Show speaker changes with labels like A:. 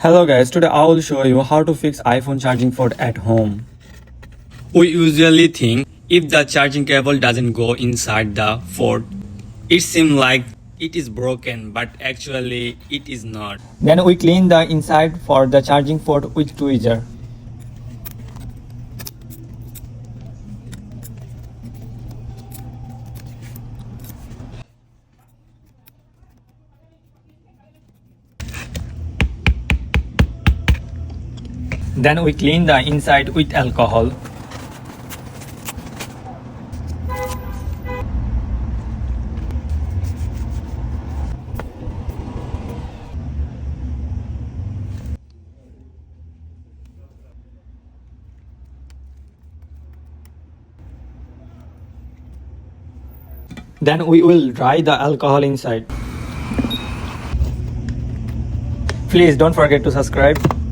A: Hello guys, today I will show you how to fix iPhone charging port at home. We usually think if the charging cable doesn't go inside the port, it seems like it is broken, but actually it is not. Then we clean the inside for the charging port with tweezer. Then we clean the inside with alcohol. Then we will dry the alcohol inside. Please don't forget to subscribe.